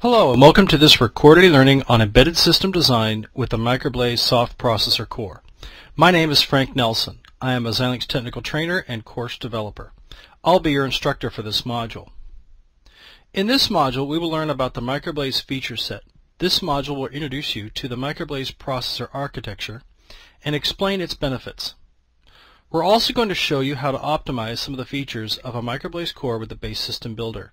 Hello and welcome to this recorded e-learning on embedded system design with the MicroBlaze soft processor core. My name is Frank Nelson. I am a Xilinx technical trainer and course developer. I'll be your instructor for this module. In this module we will learn about the MicroBlaze feature set. This module will introduce you to the MicroBlaze processor architecture and explain its benefits. We're also going to show you how to optimize some of the features of a MicroBlaze core with the base system builder.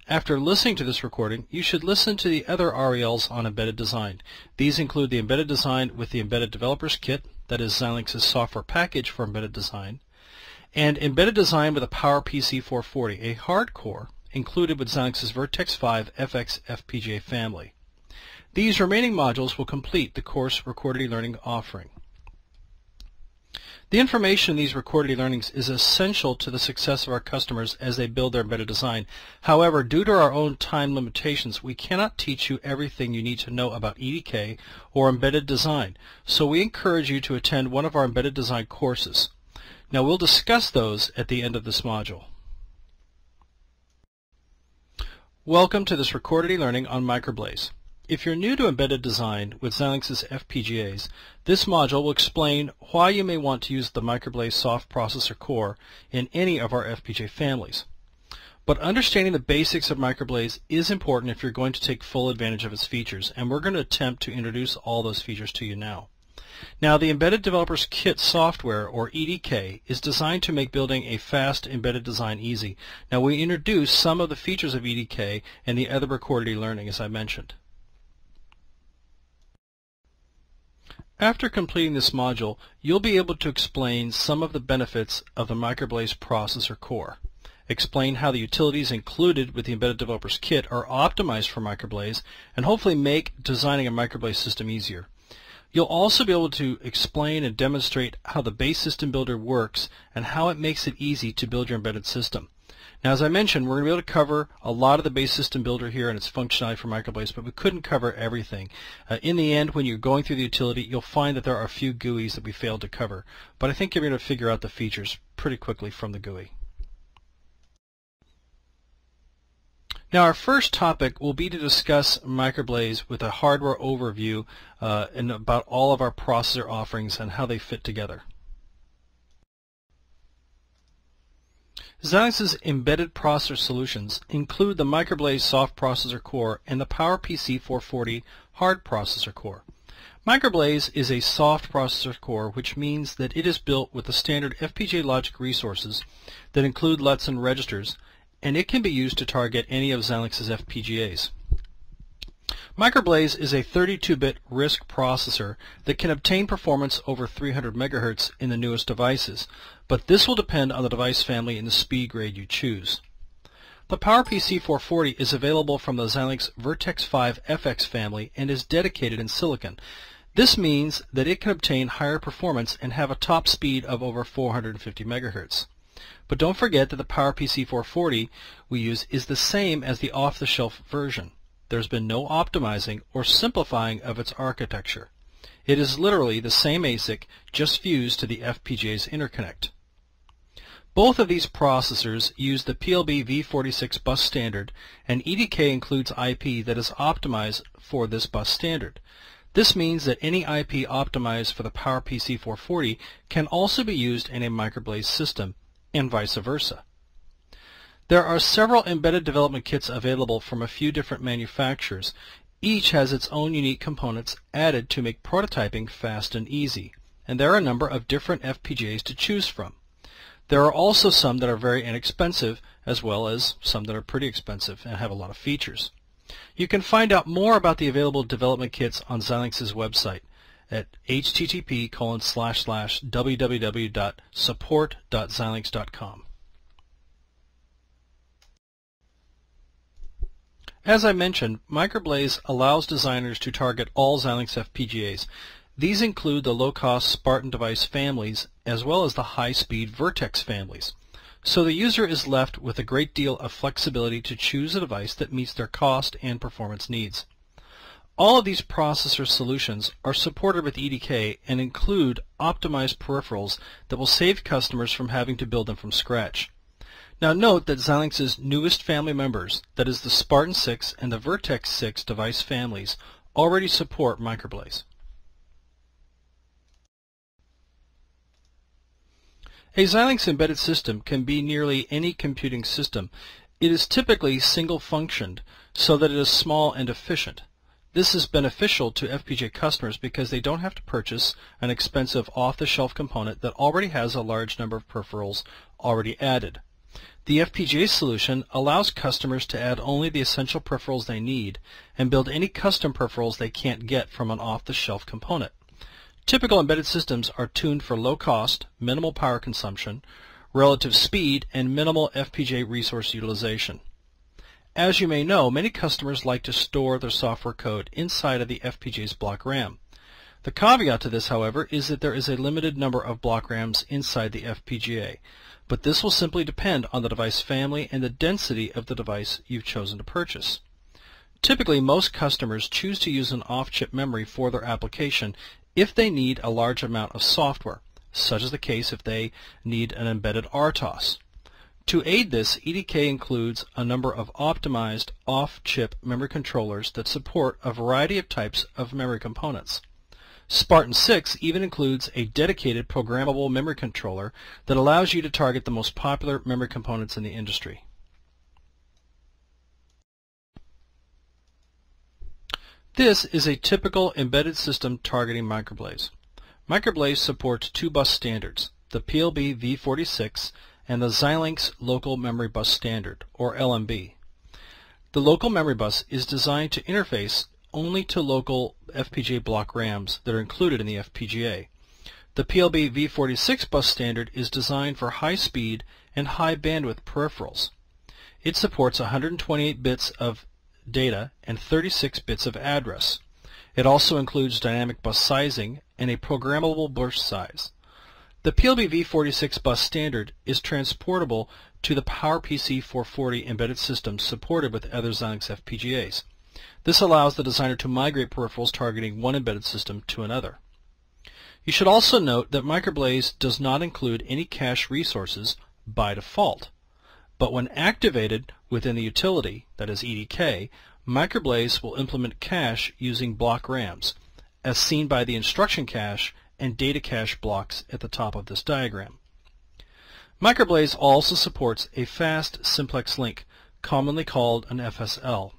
After listening to this recording, you should listen to the other RELs on embedded design. These include the embedded design with the embedded developers kit, that is Xilinx's software package for embedded design, and embedded design with a PowerPC 440, a hard core included with Xilinx's Vertex 5 FX FPGA family. These remaining modules will complete the course recorded e-learning offering. The information in these recorded e-learnings is essential to the success of our customers as they build their embedded design. However, due to our own time limitations, we cannot teach you everything you need to know about EDK or embedded design, so we encourage you to attend one of our embedded design courses. Now we'll discuss those at the end of this module. Welcome to this recorded e-learning on MicroBlaze. If you're new to embedded design with Xilinx's FPGAs, this module will explain why you may want to use the MicroBlaze soft processor core in any of our FPGA families. But understanding the basics of MicroBlaze is important if you're going to take full advantage of its features, and we're going to attempt to introduce all those features to you now. Now, the Embedded Developers Kit software, or EDK, is designed to make building a fast embedded design easy. Now, we introduce some of the features of EDK and the other recorded e-learning, as I mentioned. After completing this module, you'll be able to explain some of the benefits of the MicroBlaze processor core, explain how the utilities included with the Embedded Developers Kit are optimized for MicroBlaze, and hopefully make designing a MicroBlaze system easier. You'll also be able to explain and demonstrate how the base system builder works and how it makes it easy to build your embedded system. Now, as I mentioned, we're going to be able to cover a lot of the base system builder here and its functionality for MicroBlaze, but we couldn't cover everything. In the end, when you're going through the utility, you'll find that there are a few GUIs that we failed to cover, but I think you're going to figure out the features pretty quickly from the GUI. Now, our first topic will be to discuss MicroBlaze with a hardware overview and about all of our processor offerings and how they fit together. Xilinx's embedded processor solutions include the MicroBlaze soft processor core and the PowerPC 440 hard processor core. MicroBlaze is a soft processor core, which means that it is built with the standard FPGA logic resources that include LUTs and registers, and it can be used to target any of Xilinx's FPGAs. MicroBlaze is a 32-bit RISC processor that can obtain performance over 300 MHz in the newest devices, but this will depend on the device family and the speed grade you choose. The PowerPC 440 is available from the Xilinx Vertex 5 FX family and is dedicated in silicon. This means that it can obtain higher performance and have a top speed of over 450 MHz. But don't forget that the PowerPC 440 we use is the same as the off-the-shelf version. There's been no optimizing or simplifying of its architecture. It is literally the same ASIC, just fused to the FPGA's interconnect. Both of these processors use the PLB V46 bus standard, and EDK includes IP that is optimized for this bus standard. This means that any IP optimized for the PowerPC 440 can also be used in a MicroBlaze system, and vice versa. There are several embedded development kits available from a few different manufacturers. Each has its own unique components added to make prototyping fast and easy, and there are a number of different FPGAs to choose from. There are also some that are very inexpensive, as well as some that are pretty expensive and have a lot of features. You can find out more about the available development kits on Xilinx's website at http://www.support.xilinx.com. As I mentioned, MicroBlaze allows designers to target all Xilinx FPGAs. These include the low-cost Spartan device families as well as the high-speed Vertex families. So the user is left with a great deal of flexibility to choose a device that meets their cost and performance needs. All of these processor solutions are supported with EDK and include optimized peripherals that will save customers from having to build them from scratch. Now note that Xilinx's newest family members, that is the Spartan 6 and the Vertex 6 device families, already support MicroBlaze. A Xilinx embedded system can be nearly any computing system. It is typically single-functioned so that it is small and efficient. This is beneficial to FPGA customers because they don't have to purchase an expensive off-the-shelf component that already has a large number of peripherals already added. The FPGA solution allows customers to add only the essential peripherals they need and build any custom peripherals they can't get from an off-the-shelf component. Typical embedded systems are tuned for low cost, minimal power consumption, relative speed, and minimal FPGA resource utilization. As you may know, many customers like to store their software code inside of the FPGA's block RAM. The caveat to this, however, is that there is a limited number of block RAMs inside the FPGA, but this will simply depend on the device family and the density of the device you've chosen to purchase. Typically, most customers choose to use an off-chip memory for their application if they need a large amount of software, such as the case if they need an embedded RTOS. To aid this, EDK includes a number of optimized off-chip memory controllers that support a variety of types of memory components. Spartan 6 even includes a dedicated programmable memory controller that allows you to target the most popular memory components in the industry. This is a typical embedded system targeting MicroBlaze. MicroBlaze supports two bus standards, the PLB V46 and the Xilinx Local Memory Bus Standard, or LMB. The local memory bus is designed to interface only to local FPGA block RAMs that are included in the FPGA. The PLB V46 bus standard is designed for high speed and high bandwidth peripherals. It supports 128 bits of data and 36 bits of address. It also includes dynamic bus sizing and a programmable burst size. The PLB V46 bus standard is transportable to the PowerPC 440 embedded systems supported with other Xilinx FPGAs. This allows the designer to migrate peripherals targeting one embedded system to another. You should also note that MicroBlaze does not include any cache resources by default, but when activated within the utility, that is EDK, MicroBlaze will implement cache using block RAMs, as seen by the instruction cache and data cache blocks at the top of this diagram. MicroBlaze also supports a fast Simplex link, commonly called an FSL.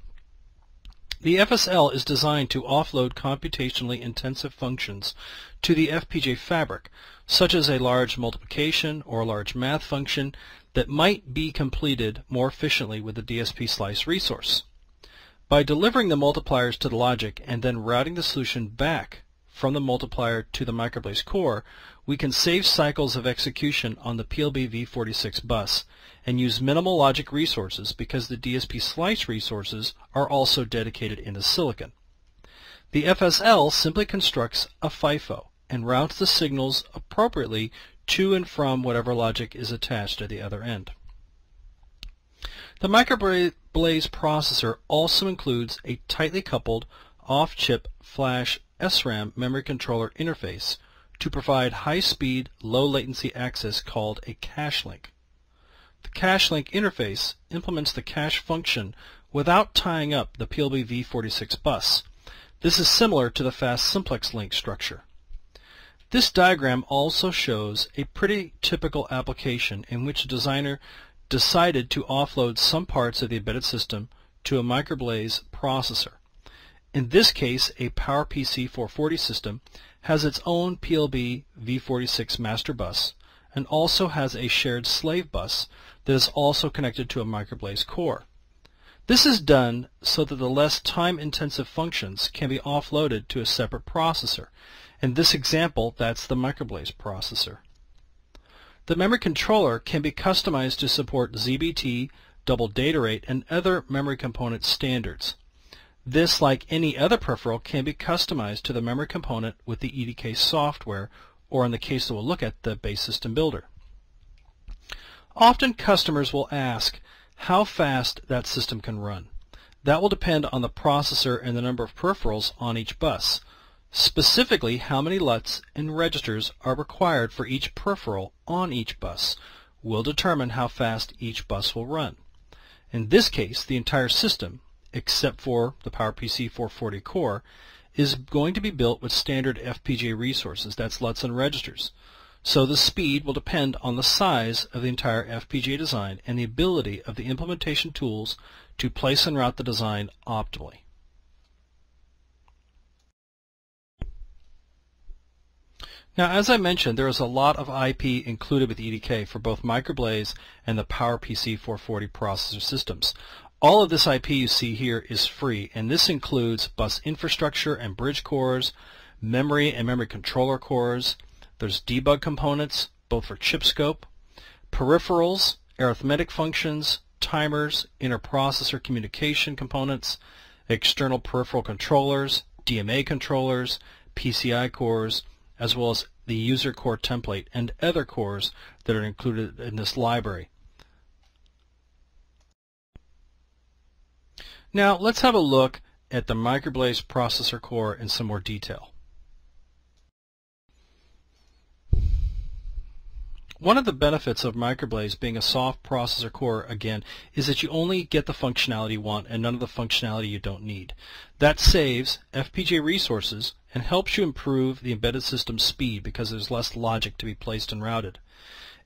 The FSL is designed to offload computationally intensive functions to the FPGA fabric, such as a large multiplication or a large math function that might be completed more efficiently with the DSP slice resource. By delivering the multipliers to the logic and then routing the solution back from the multiplier to the MicroBlaze core, we can save cycles of execution on the PLB V46 bus and use minimal logic resources because the DSP slice resources are also dedicated in the silicon. The FSL simply constructs a FIFO and routes the signals appropriately to and from whatever logic is attached at the other end. The MicroBlaze processor also includes a tightly coupled off-chip flash SRAM memory controller interface to provide high-speed, low-latency access called a cache link. The cache link interface implements the cache function without tying up the PLB V46 bus. This is similar to the fast Simplex link structure. This diagram also shows a pretty typical application in which a designer decided to offload some parts of the embedded system to a MicroBlaze processor. In this case, a PowerPC 440 system has its own PLB V46 master bus and also has a shared slave bus that is also connected to a MicroBlaze core. This is done so that the less time-intensive functions can be offloaded to a separate processor. In this example, that's the MicroBlaze processor. The memory controller can be customized to support ZBT, double data rate, and other memory component standards. This, like any other peripheral, can be customized to the memory component with the EDK software, or in the case that we'll look at, the base system builder. Often customers will ask how fast that system can run. That will depend on the processor and the number of peripherals on each bus. Specifically, how many LUTs and registers are required for each peripheral on each bus, will determine how fast each bus will run. In this case, the entire system, except for the PowerPC 440 core, is going to be built with standard FPGA resources, that's LUTs and registers. So the speed will depend on the size of the entire FPGA design and the ability of the implementation tools to place and route the design optimally. Now, as I mentioned, there is a lot of IP included with EDK for both MicroBlaze and the PowerPC 440 processor systems. All of this IP you see here is free, and this includes bus infrastructure and bridge cores, memory and memory controller cores. There's debug components, both for chip scope, peripherals, arithmetic functions, timers, interprocessor communication components, external peripheral controllers, DMA controllers, PCI cores, as well as the user core template and other cores that are included in this library. Now let's have a look at the MicroBlaze processor core in some more detail. One of the benefits of MicroBlaze being a soft processor core, again, is that you only get the functionality you want and none of the functionality you don't need. That saves FPGA resources and helps you improve the embedded system speed because there's less logic to be placed and routed.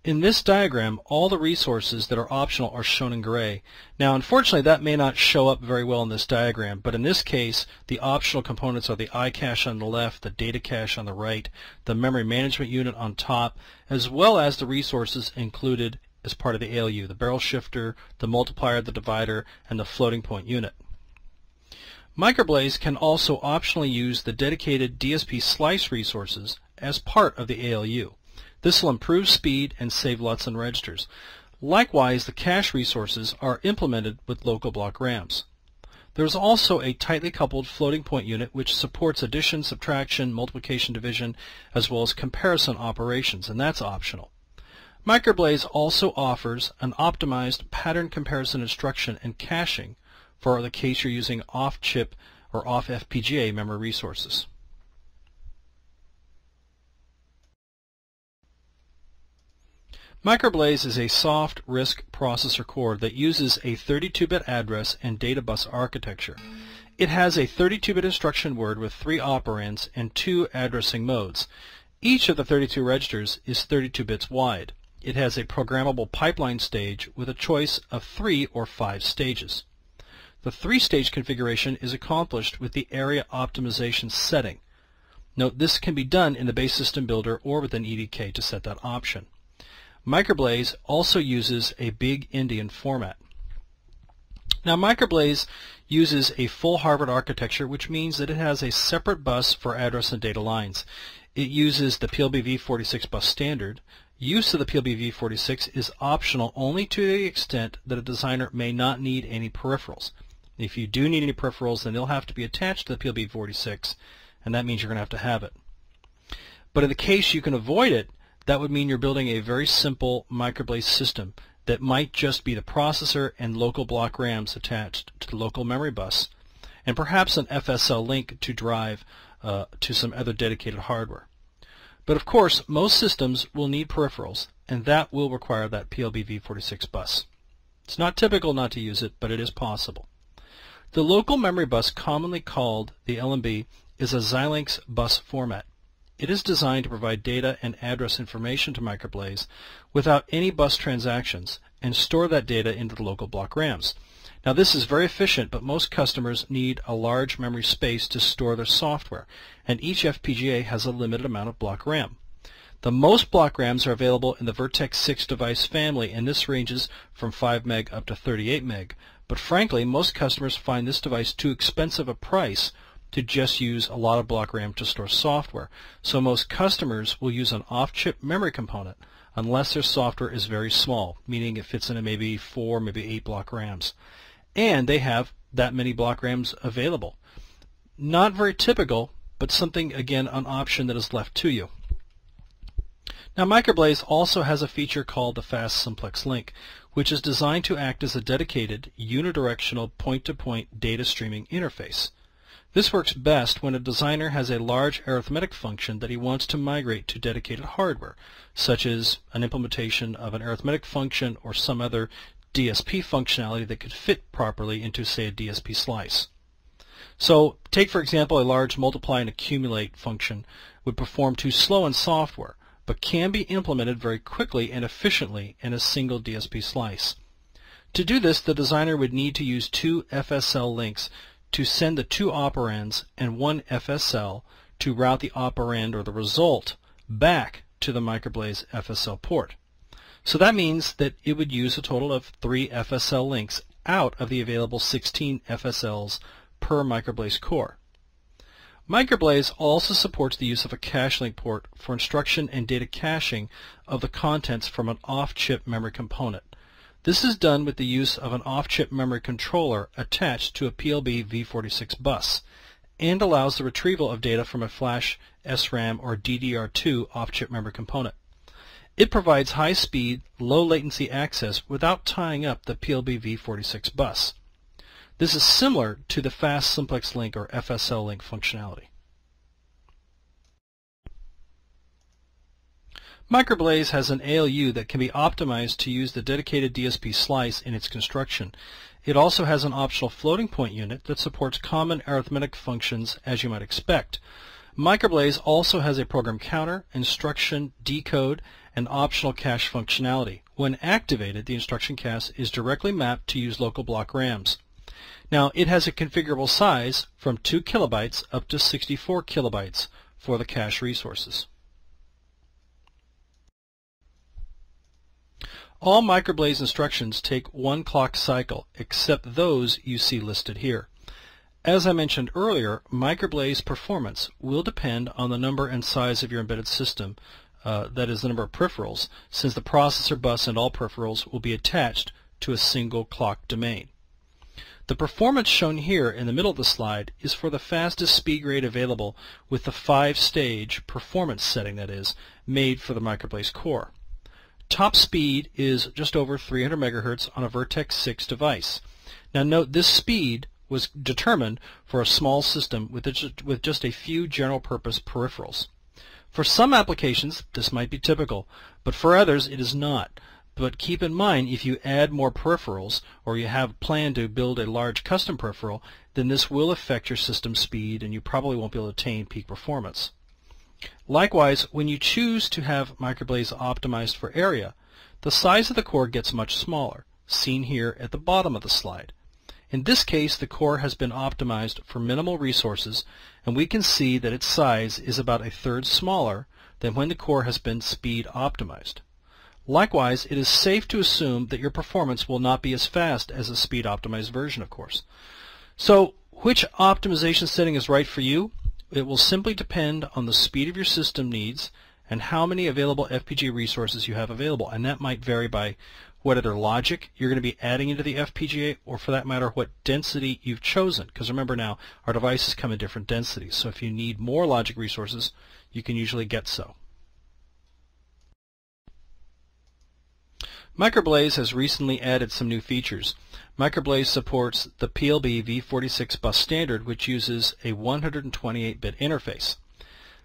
In this diagram, all the resources that are optional are shown in gray. Now, unfortunately, that may not show up very well in this diagram, but in this case, the optional components are the iCache on the left, the data cache on the right, the memory management unit on top, as well as the resources included as part of the ALU, the barrel shifter, the multiplier, the divider, and the floating point unit. MicroBlaze can also optionally use the dedicated DSP slice resources as part of the ALU. This will improve speed and save LUTs and registers. Likewise, the cache resources are implemented with local block RAMs. There is also a tightly coupled floating point unit which supports addition, subtraction, multiplication, division, as well as comparison operations, and that's optional. MicroBlaze also offers an optimized pattern comparison instruction and caching for the case you're using off-chip or off-FPGA memory resources. MicroBlaze is a soft RISC processor core that uses a 32-bit address and data bus architecture. It has a 32-bit instruction word with 3 operands and 2 addressing modes. Each of the 32 registers is 32 bits wide. It has a programmable pipeline stage with a choice of 3 or 5 stages. The 3-stage configuration is accomplished with the area optimization setting. Note, this can be done in the base system builder or with an EDK to set that option. MicroBlaze also uses a big endian format. Now, MicroBlaze uses a full Harvard architecture, which means that it has a separate bus for address and data lines. It uses the PLBV46 bus standard. Use of the PLBV46 is optional only to the extent that a designer may not need any peripherals. If you do need any peripherals, then they'll have to be attached to the PLBV46, and that means you're going to have it. But in the case you can avoid it, that would mean you're building a very simple MicroBlaze system that might just be the processor and local block RAMs attached to the local memory bus, and perhaps an FSL link to drive to some other dedicated hardware. But of course, most systems will need peripherals, and that will require that PLBV46 bus. It's not typical not to use it, but it is possible. The local memory bus, commonly called the LMB, is a Xilinx bus format. It is designed to provide data and address information to MicroBlaze without any bus transactions and store that data into the local block RAMs. Now, this is very efficient, but most customers need a large memory space to store their software, and each FPGA has a limited amount of block RAM. The most block RAMs are available in the Vertex 6 device family, and this ranges from 5 meg up to 38 meg. But frankly, most customers find this device too expensive a price to just use a lot of block RAM to store software. So most customers will use an off-chip memory component unless their software is very small, meaning it fits into maybe 4, maybe 8 block RAMs. And they have that many block RAMs available. Not very typical, but something, again, an option that is left to you. Now, MicroBlaze also has a feature called the Fast Simplex Link, which is designed to act as a dedicated unidirectional point-to-point data streaming interface. This works best when a designer has a large arithmetic function that he wants to migrate to dedicated hardware, such as an implementation of an arithmetic function or some other DSP functionality that could fit properly into, say, a DSP slice. So take, for example, a large multiply and accumulate function would perform too slow in software, but can be implemented very quickly and efficiently in a single DSP slice. To do this, the designer would need to use two FSL links to send the two operands and one FSL to route the operand or the result back to the MicroBlaze FSL port. So that means that it would use a total of 3 FSL links out of the available 16 FSLs per MicroBlaze core. MicroBlaze also supports the use of a cache link port for instruction and data caching of the contents from an off-chip memory component. This is done with the use of an off-chip memory controller attached to a PLB V46 bus and allows the retrieval of data from a flash SRAM or DDR2 off-chip memory component. It provides high-speed, low-latency access without tying up the PLB V46 bus. This is similar to the fast Simplex link or FSL link functionality. MicroBlaze has an ALU that can be optimized to use the dedicated DSP slice in its construction. It also has an optional floating point unit that supports common arithmetic functions, as you might expect. MicroBlaze also has a program counter, instruction, decode, and optional cache functionality. When activated, the instruction cache is directly mapped to use local block RAMs. Now, it has a configurable size from 2 kilobytes up to 64 kilobytes for the cache resources. All MicroBlaze instructions take 1 clock cycle, except those you see listed here. As I mentioned earlier, MicroBlaze performance will depend on the number and size of your embedded system, that is the number of peripherals, since the processor bus and all peripherals will be attached to a single clock domain. The performance shown here in the middle of the slide is for the fastest speed grade available with the 5-stage performance setting, that is, made for the MicroBlaze core. Top speed is just over 300 MHz on a Vertex 6 device. Now note, this speed was determined for a small system with just a few general-purpose peripherals. For some applications, this might be typical, but for others it is not. But keep in mind, if you add more peripherals or you have planned to build a large custom peripheral, then this will affect your system speed and you probably won't be able to attain peak performance. Likewise, when you choose to have MicroBlaze optimized for area, the size of the core gets much smaller, seen here at the bottom of the slide. In this case, the core has been optimized for minimal resources, and we can see that its size is about 1/3 smaller than when the core has been speed optimized. Likewise, it is safe to assume that your performance will not be as fast as a speed optimized version, of course. So, which optimization setting is right for you? It will simply depend on the speed of your system needs and how many available FPGA resources you have available, and that might vary by what other logic you're going to be adding into the FPGA, or for that matter, what density you've chosen. Because remember now, our devices come in different densities, so if you need more logic resources, you can usually get so. MicroBlaze has recently added some new features. MicroBlaze supports the PLB V46 bus standard, which uses a 128-bit interface.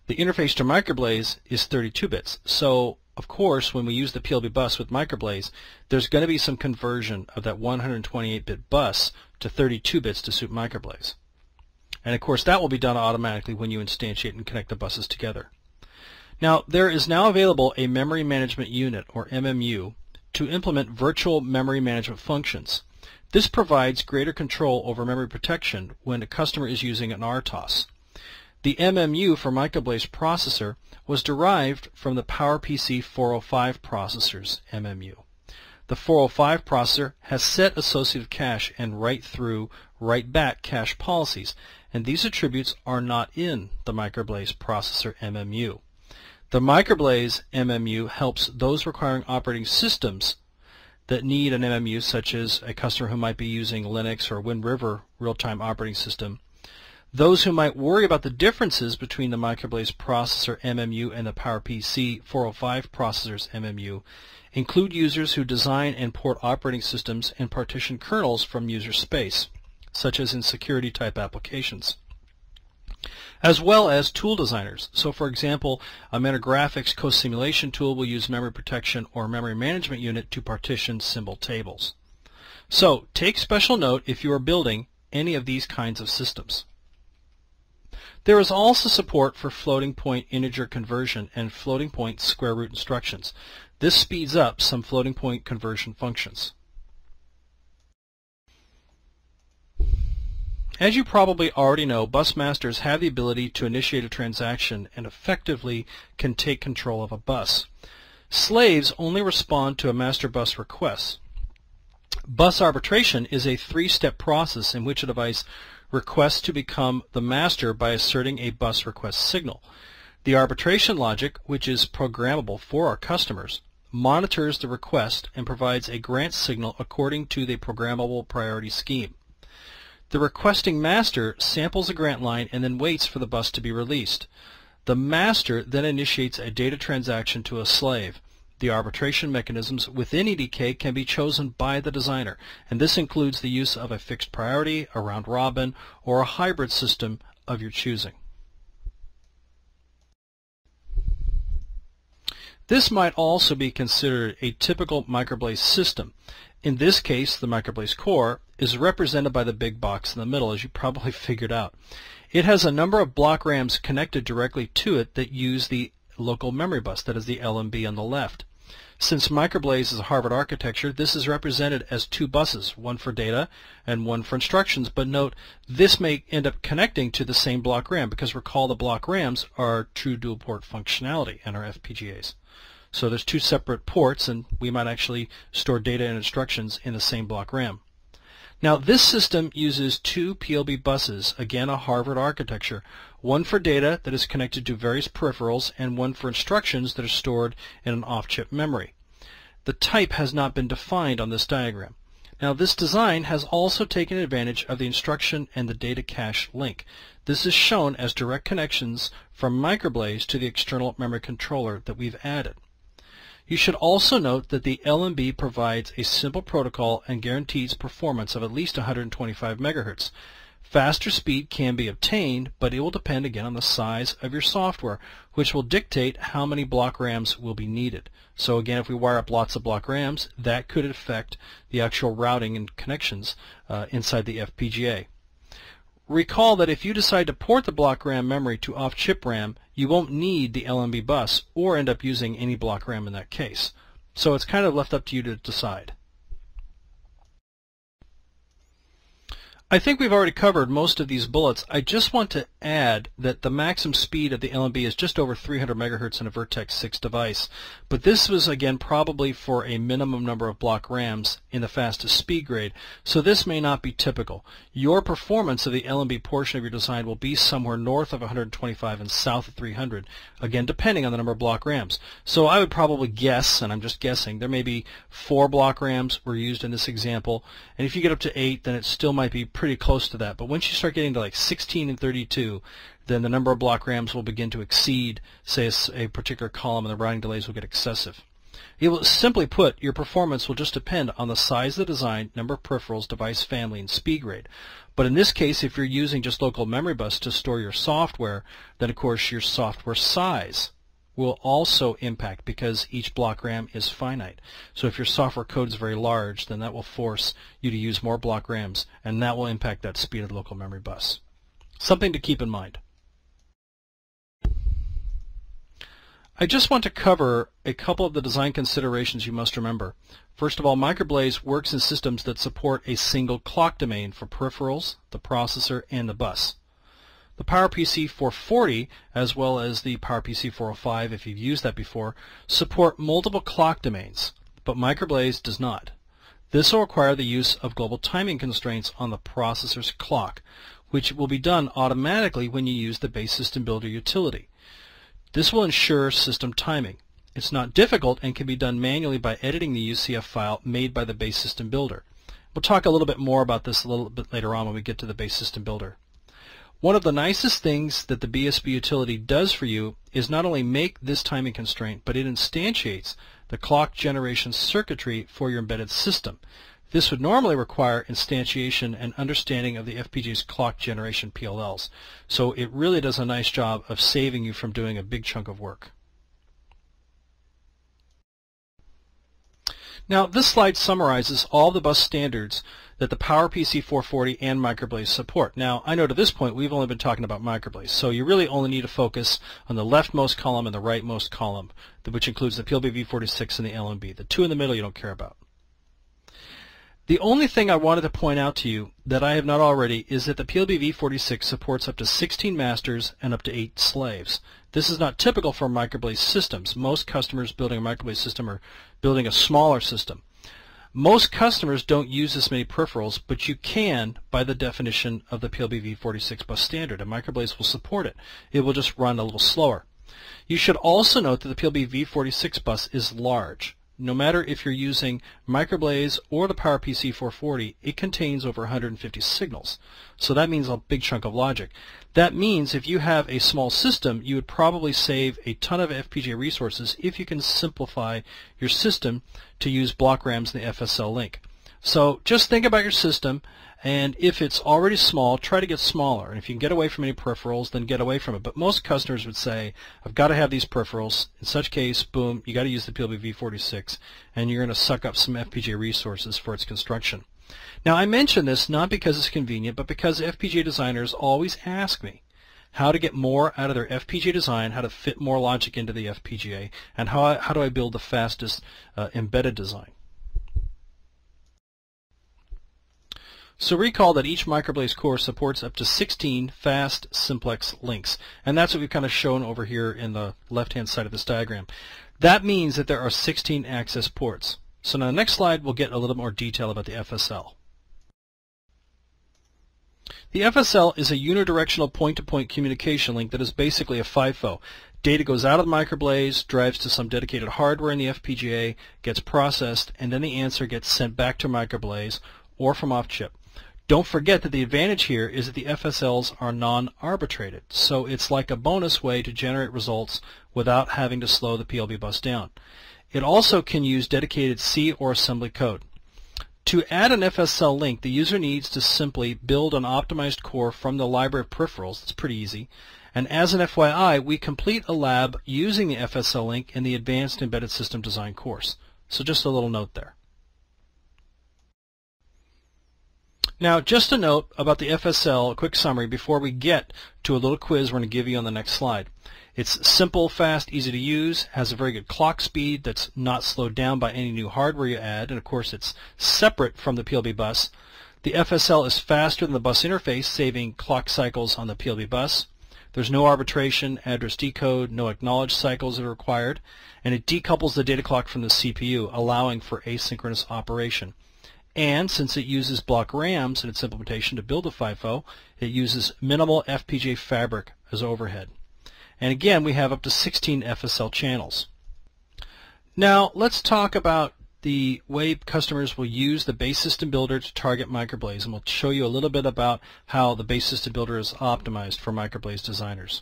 The interface to MicroBlaze is 32 bits, so of course when we use the PLB bus with MicroBlaze, there's going to be some conversion of that 128-bit bus to 32 bits to suit MicroBlaze. And of course that will be done automatically when you instantiate and connect the buses together. Now, there is now available a Memory Management Unit, or MMU, to implement virtual memory management functions. This provides greater control over memory protection when a customer is using an RTOS. The MMU for MicroBlaze processor was derived from the PowerPC 405 processor's MMU. The 405 processor has set associative cache and write-through, write-back cache policies, and these attributes are not in the MicroBlaze processor MMU. The MicroBlaze MMU helps those requiring operating systems that need an MMU, such as a customer who might be using Linux or Wind River real-time operating system. Those who might worry about the differences between the MicroBlaze processor MMU and the PowerPC 405 processor's MMU include users who design and port operating systems and partition kernels from user space, such as in security-type applications. as well as tool designers. So for example, a Mentor Graphics co-simulation tool will use memory protection or memory management unit to partition symbol tables. So take special note if you are building any of these kinds of systems. There is also support for floating point integer conversion and floating point square root instructions. This speeds up some floating point conversion functions. As you probably already know, bus masters have the ability to initiate a transaction and effectively can take control of a bus. Slaves only respond to a master bus request. Bus arbitration is a three-step process in which a device requests to become the master by asserting a bus request signal. The arbitration logic, which is programmable for our customers, monitors the request and provides a grant signal according to the programmable priority scheme. The requesting master samples a grant line and then waits for the bus to be released. The master then initiates a data transaction to a slave. The arbitration mechanisms within EDK can be chosen by the designer, and this includes the use of a fixed priority, a round robin, or a hybrid system of your choosing. This might also be considered a typical MicroBlaze system. In this case, the MicroBlaze core is represented by the big box in the middle, as you probably figured out. It has a number of block RAMs connected directly to it that use the local memory bus, that is the LMB on the left. Since MicroBlaze is a Harvard architecture, this is represented as two buses, one for data and one for instructions, but note this may end up connecting to the same block RAM because recall the block RAMs are true dual port functionality and are FPGAs. So there's two separate ports, and we might actually store data and instructions in the same block RAM. Now this system uses two PLB buses, again a Harvard architecture, one for data that is connected to various peripherals and one for instructions that are stored in an off-chip memory. The type has not been defined on this diagram. Now this design has also taken advantage of the instruction and the data cache link. This is shown as direct connections from MicroBlaze to the external memory controller that we've added. You should also note that the LMB provides a simple protocol and guarantees performance of at least 125 MHz. Faster speed can be obtained, but it will depend again on the size of your software, which will dictate how many block RAMs will be needed. So again, if we wire up lots of block RAMs, that could affect the actual routing and connections inside the FPGA. Recall that if you decide to port the block RAM memory to off-chip RAM, you won't need the LMB bus or end up using any block RAM in that case. So it's kind of left up to you to decide. I think we've already covered most of these bullets. I just want to add that the maximum speed of the LMB is just over 300 MHz in a Vertex 6 device. But this was, again, probably for a minimum number of block RAMs in the fastest speed grade, so this may not be typical. Your performance of the LMB portion of your design will be somewhere north of 125 and south of 300, again, depending on the number of block RAMs. So I would probably guess, and I'm just guessing, there may be 4 block RAMs were used in this example, and if you get up to 8, then it still might be pretty close to that. But once you start getting to like 16 and 32, then the number of block RAMs will begin to exceed, say, a particular column, and the routing delays will get excessive. It will, simply put, your performance will just depend on the size of the design, number of peripherals, device family, and speed grade. But in this case, if you're using just local memory bus to store your software, then of course your software size will also impact because each block RAM is finite. So if your software code is very large, then that will force you to use more block RAMs, and that will impact that speed of the local memory bus. Something to keep in mind. I just want to cover a couple of the design considerations you must remember. First of all, MicroBlaze works in systems that support a single clock domain for peripherals, the processor, and the bus. The PowerPC 440, as well as the PowerPC 405, if you've used that before, support multiple clock domains, but MicroBlaze does not. This will require the use of global timing constraints on the processor's clock, which will be done automatically when you use the Base System Builder utility. This will ensure system timing. It's not difficult and can be done manually by editing the UCF file made by the Base System Builder. We'll talk a little bit more about this a little bit later on when we get to the Base System Builder. One of the nicest things that the BSB utility does for you is not only make this timing constraint, but it instantiates the clock generation circuitry for your embedded system. This would normally require instantiation and understanding of the FPGA's clock generation PLLs. So it really does a nice job of saving you from doing a big chunk of work. Now, this slide summarizes all the bus standards that the PowerPC 440 and MicroBlaze support. Now, I know to this point we've only been talking about MicroBlaze, so you really only need to focus on the leftmost column and the rightmost column, which includes the PLB V46 and the LMB. The two in the middle you don't care about. The only thing I wanted to point out to you that I have not already is that the PLB V46 supports up to 16 masters and up to 8 slaves. This is not typical for MicroBlaze systems. Most customers building a MicroBlaze system are building a smaller system. Most customers don't use this many peripherals, but you can by the definition of the PLB V46 bus standard, and MicroBlaze will support it. It will just run a little slower. You should also note that the PLB V46 bus is large. No matter if you're using MicroBlaze or the PowerPC 440, it contains over 150 signals. So that means a big chunk of logic. That means if you have a small system, you would probably save a ton of FPGA resources if you can simplify your system to use block RAMs in the FSL link. So just think about your system, and if it's already small, try to get smaller. And if you can get away from any peripherals, then get away from it. But most customers would say, I've got to have these peripherals. In such case, boom, you got to use the PLB V46, and you're going to suck up some FPGA resources for its construction. Now, I mention this not because it's convenient, but because FPGA designers always ask me how to get more out of their FPGA design, how to fit more logic into the FPGA, and how do I build the fastest embedded design. So recall that each MicroBlaze core supports up to 16 fast Simplex links, and that's what we've kind of shown over here in the left-hand side of this diagram. That means that there are 16 access ports. So now the next slide we'll get a little more detail about the FSL. The FSL is a unidirectional point-to-point communication link that is basically a FIFO. Data goes out of the MicroBlaze, drives to some dedicated hardware in the FPGA, gets processed, and then the answer gets sent back to MicroBlaze or from off-chip. Don't forget that the advantage here is that the FSLs are non-arbitrated, so it's like a bonus way to generate results without having to slow the PLB bus down. It also can use dedicated C or assembly code. To add an FSL link, the user needs to simply build an optimized core from the library of peripherals. It's pretty easy. And as an FYI, we complete a lab using the FSL link in the Advanced Embedded System Design course. So just a little note there. Now, just a note about the FSL, a quick summary before we get to a little quiz we're going to give you on the next slide. It's simple, fast, easy to use, has a very good clock speed that's not slowed down by any new hardware you add, and of course it's separate from the PLB bus. The FSL is faster than the bus interface, saving clock cycles on the PLB bus. There's no arbitration, address decode, no acknowledge cycles that are required, and it decouples the data clock from the CPU, allowing for asynchronous operation. And since it uses block RAMs in its implementation to build a FIFO, it uses minimal FPGA fabric as overhead. And again, we have up to 16 FSL channels. Now, let's talk about the way customers will use the base system builder to target MicroBlaze, and we'll show you a little bit about how the base system builder is optimized for MicroBlaze designers.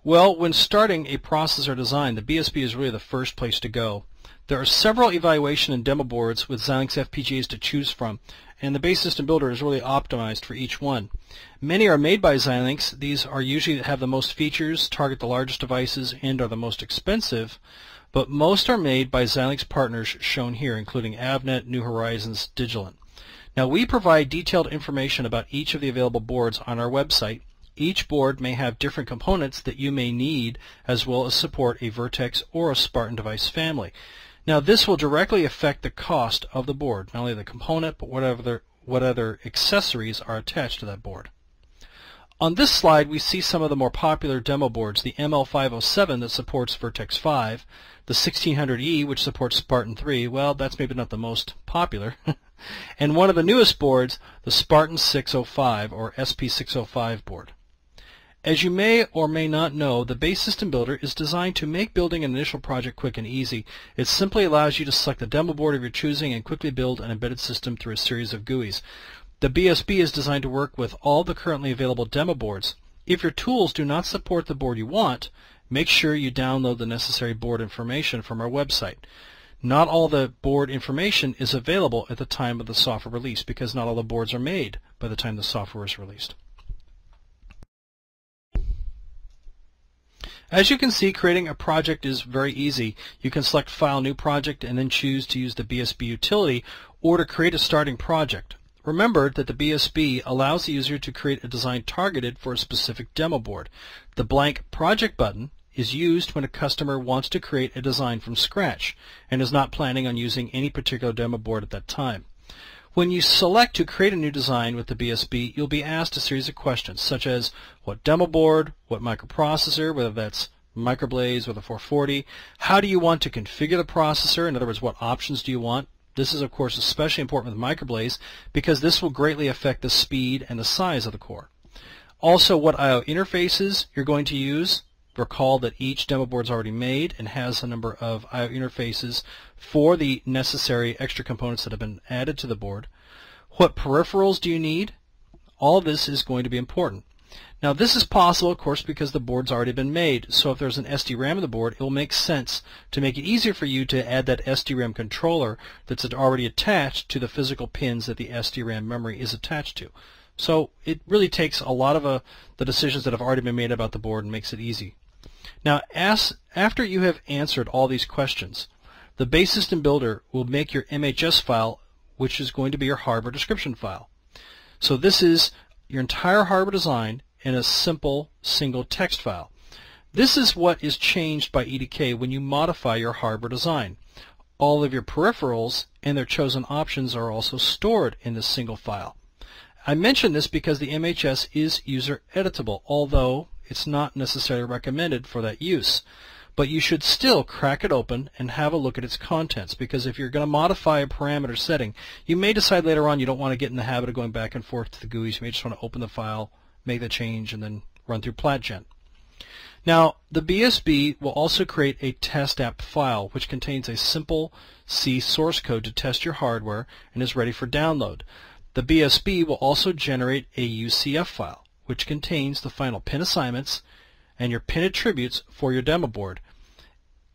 Well, when starting a processor design, the BSB is really the first place to go. There are several evaluation and demo boards with Xilinx FPGAs to choose from, and the base system builder is really optimized for each one. Many are made by Xilinx. These are usually have the most features, target the largest devices, and are the most expensive, but most are made by Xilinx partners shown here, including Avnet, New Horizons, Digilent. Now, we provide detailed information about each of the available boards on our website. Each board may have different components that you may need, as well as support a Vertex or a Spartan device family. Now, this will directly affect the cost of the board, not only the component, but what other accessories are attached to that board. On this slide, we see some of the more popular demo boards, the ML507 that supports Vertex 5, the 1600E, which supports Spartan 3. Well, that's maybe not the most popular. And one of the newest boards, the Spartan 605 or SP605 board. As you may or may not know, the base system builder is designed to make building an initial project quick and easy. It simply allows you to select the demo board of your choosing and quickly build an embedded system through a series of GUIs. The BSB is designed to work with all the currently available demo boards. If your tools do not support the board you want, make sure you download the necessary board information from our website. Not all the board information is available at the time of the software release because not all the boards are made by the time the software is released. As you can see, creating a project is very easy. You can select File, New Project, and then choose to use the BSB utility or to create a starting project. Remember that the BSB allows the user to create a design targeted for a specific demo board. The blank Project button is used when a customer wants to create a design from scratch and is not planning on using any particular demo board at that time. When you select to create a new design with the BSB, you'll be asked a series of questions such as what demo board, what microprocessor, whether that's MicroBlaze or the 440, how do you want to configure the processor, in other words, what options do you want. This is of course especially important with MicroBlaze because this will greatly affect the speed and the size of the core. Also, what I/O interfaces you're going to use. Recall that each demo board is already made and has a number of I/O interfaces for the necessary extra components that have been added to the board. What peripherals do you need? All of this is going to be important. Now this is possible, of course, because the board's already been made. So if there's an SDRAM in the board, it will make sense to make it easier for you to add that SDRAM controller that's already attached to the physical pins that the SDRAM memory is attached to. So it really takes a lot of the decisions that have already been made about the board and makes it easy. Now, after you have answered all these questions, the Base System Builder will make your MHS file, which is going to be your hardware description file. So this is your entire hardware design in a simple single text file. This is what is changed by EDK when you modify your hardware design. All of your peripherals and their chosen options are also stored in this single file. I mention this because the MHS is user editable, although it's not necessarily recommended for that use. But you should still crack it open and have a look at its contents, because if you're going to modify a parameter setting, you may decide later on you don't want to get in the habit of going back and forth to the GUIs. You may just want to open the file, make the change, and then run through PlatGen. Now, the BSB will also create a test app file, which contains a simple C source code to test your hardware and is ready for download. The BSB will also generate a UCF file, which contains the final pin assignments and your pin attributes for your demo board.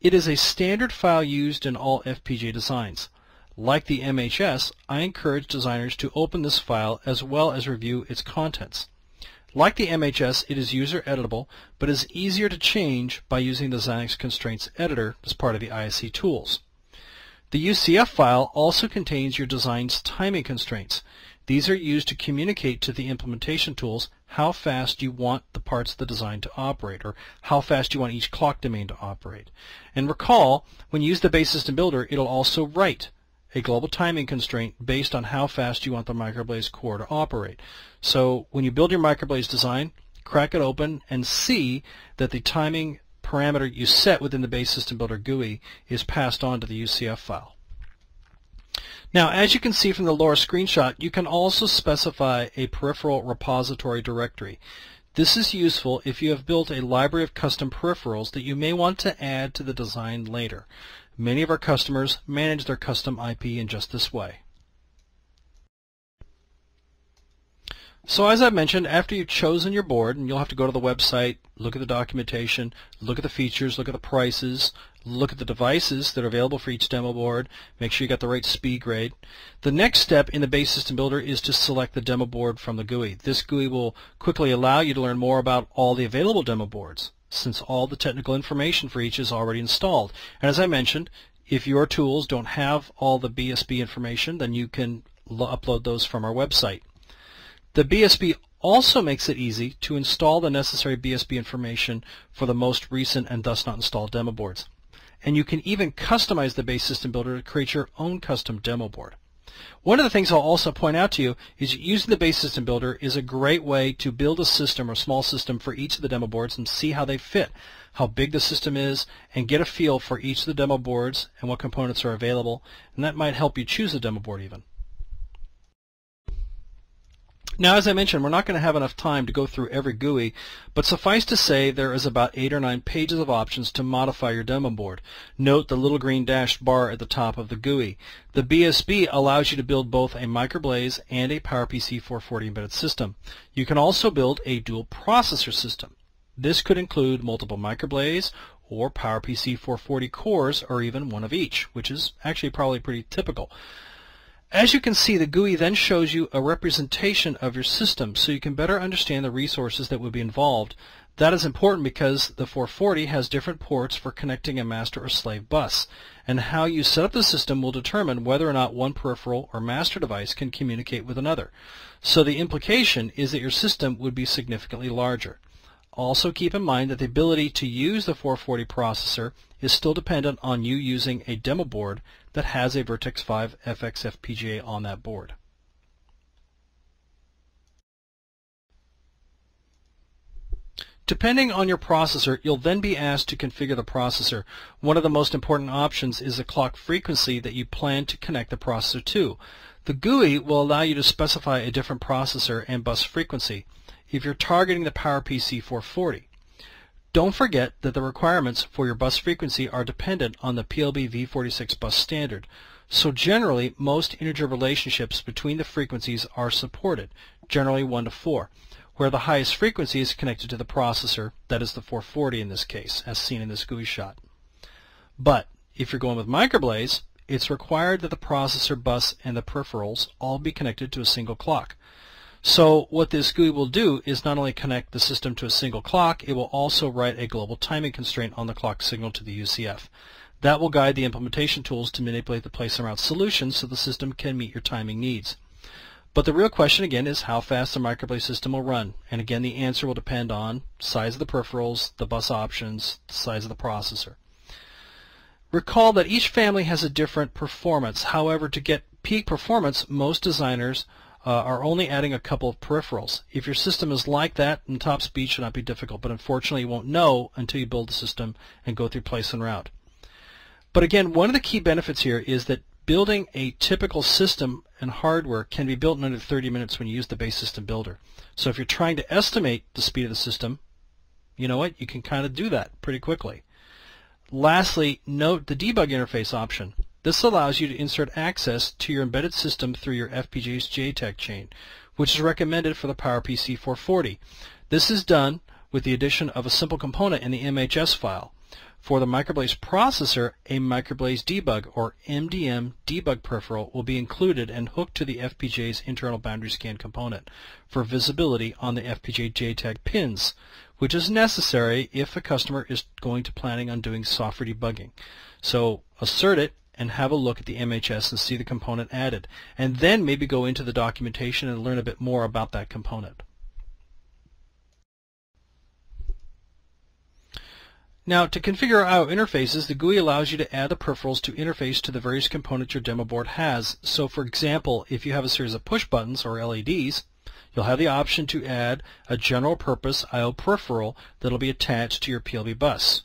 It is a standard file used in all FPGA designs. Like the MHS, I encourage designers to open this file as well as review its contents. Like the MHS, it is user editable, but is easier to change by using the Xilinx Constraints Editor as part of the ISC tools. The UCF file also contains your design's timing constraints. These are used to communicate to the implementation tools how fast you want the parts of the design to operate, or how fast you want each clock domain to operate. And recall, when you use the Base System Builder, it'll also write a global timing constraint based on how fast you want the MicroBlaze core to operate. So when you build your MicroBlaze design, crack it open and see that the timing parameter you set within the Base System Builder GUI is passed on to the UCF file. Now, as you can see from the lower screenshot, you can also specify a peripheral repository directory. This is useful if you have built a library of custom peripherals that you may want to add to the design later. Many of our customers manage their custom IP in just this way. So as I mentioned, after you've chosen your board, and you'll have to go to the website, look at the documentation, look at the features, look at the prices, look at the devices that are available for each demo board, make sure you got the right speed grade. The next step in the Base System Builder is to select the demo board from the GUI. This GUI will quickly allow you to learn more about all the available demo boards, since all the technical information for each is already installed. And as I mentioned, if your tools don't have all the BSB information, then you can upload those from our website. The BSB also makes it easy to install the necessary BSB information for the most recent and thus not installed demo boards. And you can even customize the Base System Builder to create your own custom demo board. One of the things I'll also point out to you is using the Base System Builder is a great way to build a system or small system for each of the demo boards and see how they fit, how big the system is, and get a feel for each of the demo boards and what components are available, and that might help you choose a demo board even. Now, as I mentioned, we're not going to have enough time to go through every GUI, but suffice to say there is about 8 or 9 pages of options to modify your demo board. Note the little green dashed bar at the top of the GUI. The BSB allows you to build both a MicroBlaze and a PowerPC 440 embedded system. You can also build a dual processor system. This could include multiple MicroBlaze or PowerPC 440 cores, or even one of each, which is actually probably pretty typical. As you can see, the GUI then shows you a representation of your system so you can better understand the resources that would be involved. That is important because the 440 has different ports for connecting a master or slave bus, and how you set up the system will determine whether or not one peripheral or master device can communicate with another. So the implication is that your system would be significantly larger. Also keep in mind that the ability to use the 440 processor is still dependent on you using a demo board that has a Vertex 5 FX FPGA on that board. Depending on your processor, you'll then be asked to configure the processor. One of the most important options is the clock frequency that you plan to connect the processor to. The GUI will allow you to specify a different processor and bus frequency if you're targeting the PowerPC 440. Don't forget that the requirements for your bus frequency are dependent on the PLB v46 bus standard. So generally, most integer relationships between the frequencies are supported, generally 1 to 4, where the highest frequency is connected to the processor, that is the 440 in this case, as seen in this GUI shot. But if you're going with MicroBlaze, it's required that the processor bus and the peripherals all be connected to a single clock. So what this GUI will do is not only connect the system to a single clock, it will also write a global timing constraint on the clock signal to the UCF. That will guide the implementation tools to manipulate the place and route solution so the system can meet your timing needs. But the real question again is how fast the MicroBlaze system will run. And again, the answer will depend on size of the peripherals, the bus options, the size of the processor. Recall that each family has a different performance. However, to get peak performance, most designers are only adding a couple of peripherals. If your system is like that, then top speed should not be difficult, but unfortunately you won't know until you build the system and go through place and route. But again, one of the key benefits here is that building a typical system and hardware can be built in under 30 minutes when you use the base system builder. So if you're trying to estimate the speed of the system, you know what, you can kind of do that pretty quickly. Lastly, note the debug interface option. This allows you to insert access to your embedded system through your FPGA's JTAG chain, which is recommended for the PowerPC 440. This is done with the addition of a simple component in the MHS file. For the MicroBlaze processor, a MicroBlaze debug or MDM debug peripheral will be included and hooked to the FPGA's internal boundary scan component for visibility on the FPGA JTAG pins, which is necessary if a customer is planning on doing software debugging. So assert it and have a look at the MHS and see the component added, and then maybe go into the documentation and learn a bit more about that component. Now, to configure I/O interfaces, the GUI allows you to add the peripherals to interface to the various components your demo board has. So for example, if you have a series of push buttons or LEDs, you'll have the option to add a general purpose I/O peripheral that will be attached to your PLB bus.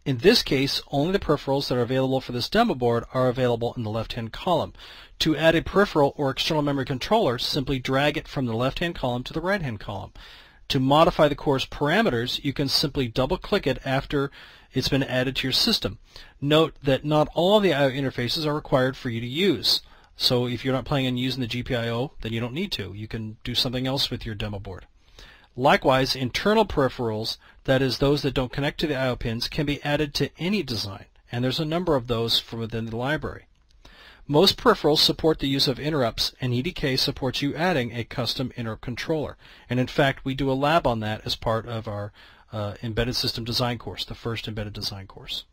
In this case, only the peripherals that are available for this demo board are available in the left-hand column. To add a peripheral or external memory controller, simply drag it from the left-hand column to the right-hand column. To modify the core's parameters, you can simply double-click it after it's been added to your system. Note that not all of the I/O interfaces are required for you to use. So if you're not planning on using the GPIO, then you don't need to. You can do something else with your demo board. Likewise, internal peripherals, that is those that don't connect to the I/O pins, can be added to any design, and there's a number of those from within the library. Most peripherals support the use of interrupts, and EDK supports you adding a custom interrupt controller. And in fact, we do a lab on that as part of our embedded system design course, the first embedded design course.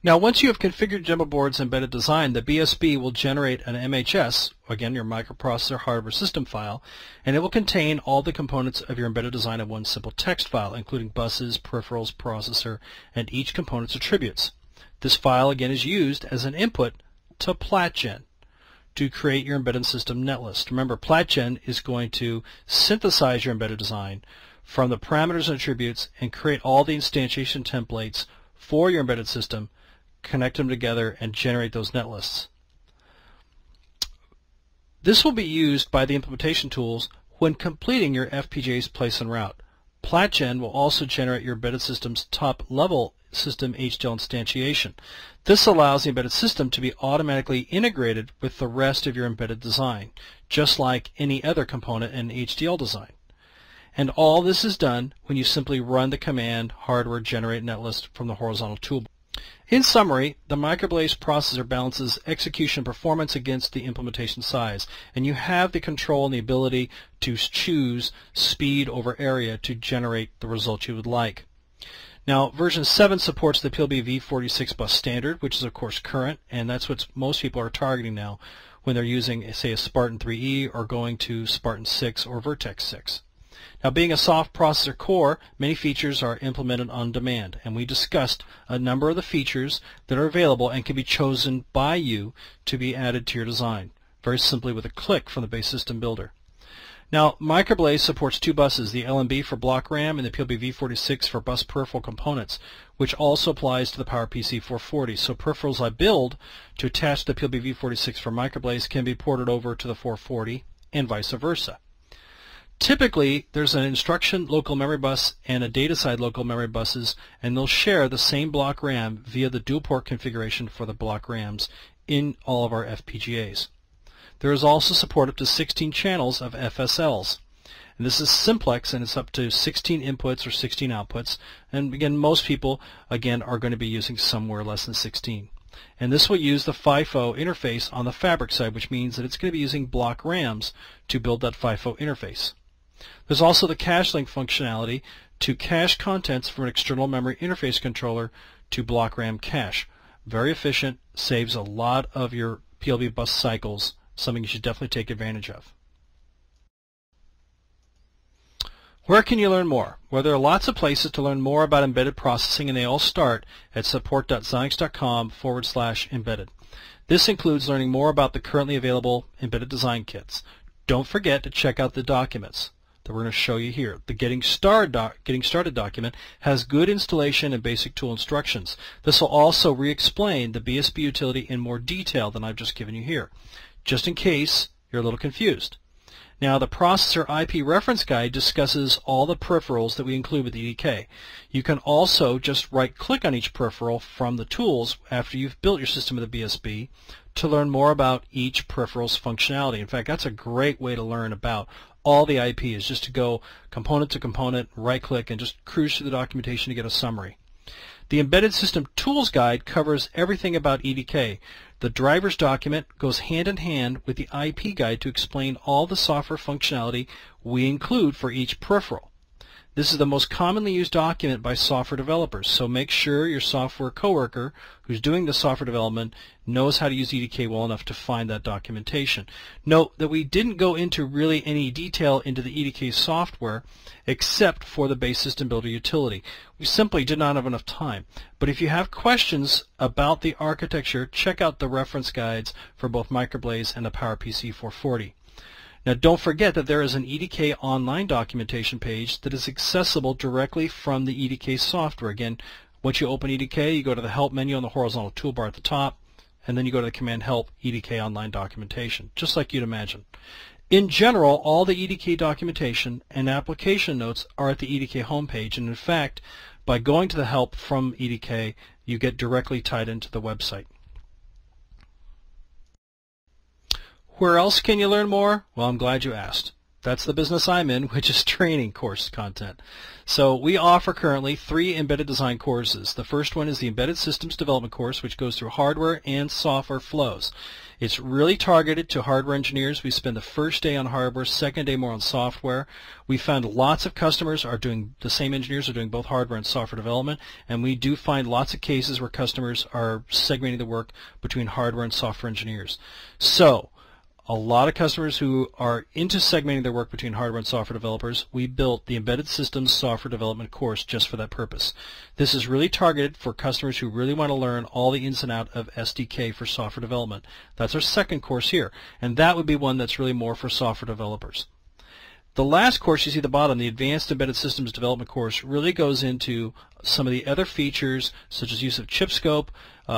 Now, once you have configured demo board's embedded design, the BSB will generate an MHS, again your microprocessor hardware system file, and it will contain all the components of your embedded design in one simple text file, including buses, peripherals, processor, and each component's attributes. This file again is used as an input to PlatGen to create your embedded system netlist. Remember, PlatGen is going to synthesize your embedded design from the parameters and attributes and create all the instantiation templates for your embedded system, connect them together, and generate those netlists. This will be used by the implementation tools when completing your FPGA's place and route. PlatGen will also generate your embedded system's top-level system HDL instantiation. This allows the embedded system to be automatically integrated with the rest of your embedded design, just like any other component in HDL design. And all this is done when you simply run the command hardware generate netlist from the horizontal toolbar. In summary, the MicroBlaze processor balances execution performance against the implementation size, and you have the control and the ability to choose speed over area to generate the result you would like. Now, version 7 supports the PLB v46 bus standard, which is of course current, and that's what most people are targeting now when they're using, say, a Spartan 3E or going to Spartan 6 or Vertex 6. Now, being a soft processor core, many features are implemented on demand, and we discussed a number of the features that are available and can be chosen by you to be added to your design, very simply with a click from the base system builder. Now, MicroBlaze supports two buses, the LMB for block RAM and the PLB v46 for bus peripheral components, which also applies to the PowerPC 440. So peripherals I build to attach the PLB v46 for MicroBlaze can be ported over to the 440 and vice versa. Typically, there's an instruction local memory bus and a data side local memory buses, and they'll share the same block RAM via the dual port configuration for the block RAMs in all of our FPGAs. There is also support up to 16 channels of FSLs. And this is Simplex, and it's up to 16 inputs or 16 outputs. And again, most people, again, are going to be using somewhere less than 16. And this will use the FIFO interface on the fabric side, which means that it's going to be using block RAMs to build that FIFO interface. There's also the cache link functionality to cache contents from an external memory interface controller to block RAM cache. Very efficient, saves a lot of your PLB bus cycles, something you should definitely take advantage of. Where can you learn more? Well, there are lots of places to learn more about embedded processing, and they all start at support.xilinx.com/embedded. This includes learning more about the currently available embedded design kits. Don't forget to check out the documents that we're going to show you here. The Getting Started document has good installation and basic tool instructions. This will also re-explain the BSB utility in more detail than I've just given you here, just in case you're a little confused. Now, the Processor IP Reference Guide discusses all the peripherals that we include with EDK. You can also just right-click on each peripheral from the tools after you've built your system with a BSB to learn more about each peripheral's functionality. In fact, that's a great way to learn about all the IP, is just to go component to component, right-click, and just cruise through the documentation to get a summary. The Embedded System Tools Guide covers everything about EDK. The driver's document goes hand in hand with the IP guide to explain all the software functionality we include for each peripheral. This is the most commonly used document by software developers, so make sure your software coworker who's doing the software development knows how to use EDK well enough to find that documentation. Note that we didn't go into really any detail into the EDK software except for the base system builder utility. We simply did not have enough time. But if you have questions about the architecture, check out the reference guides for both MicroBlaze and the PowerPC 440. Now, don't forget that there is an EDK online documentation page that is accessible directly from the EDK software. Again, once you open EDK, you go to the Help menu on the horizontal toolbar at the top, and then you go to the command Help EDK Online Documentation, just like you'd imagine. In general, all the EDK documentation and application notes are at the EDK homepage, and in fact, by going to the Help from EDK, you get directly tied into the website. Where else can you learn more? Well, I'm glad you asked. That's the business I'm in, which is training course content. So we offer currently 3 embedded design courses. The first one is the Embedded Systems Development course, which goes through hardware and software flows. It's really targeted to hardware engineers. We spend the first day on hardware, second day more on software. We found lots of customers are doing, the same engineers are doing both hardware and software development, and we do find lots of cases where customers are segmenting the work between hardware and software engineers. So, a lot of customers who are into segmenting their work between hardware and software developers, we built the Embedded Systems Software Development course just for that purpose. This is really targeted for customers who really want to learn all the ins and outs of SDK for software development. That's our second course here, and that would be one that's really more for software developers. The last course you see at the bottom, the Advanced Embedded Systems Development course, really goes into some of the other features, such as use of chip scope,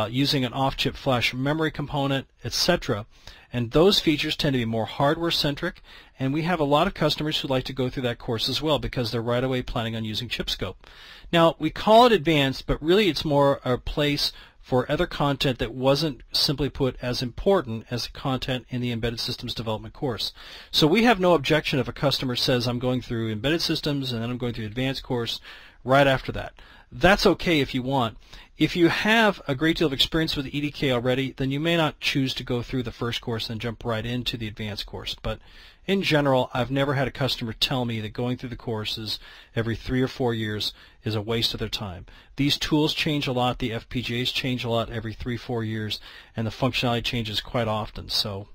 using an off-chip flash memory component, etc. And those features tend to be more hardware-centric, and we have a lot of customers who like to go through that course as well because they're right away planning on using chip scope. Now, we call it advanced, but really it's more a place for other content that wasn't simply put as important as the content in the Embedded Systems Development course. So we have no objection if a customer says, I'm going through Embedded Systems and then I'm going through Advanced course right after that. That's okay if you want. If you have a great deal of experience with EDK already, then you may not choose to go through the first course and jump right into the advanced course. But in general, I've never had a customer tell me that going through the courses every 3 or 4 years is a waste of their time. These tools change a lot, the FPGAs change a lot every 3-4 years, and the functionality changes quite often. So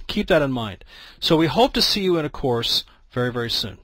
keep that in mind. So we hope to see you in a course very, very soon.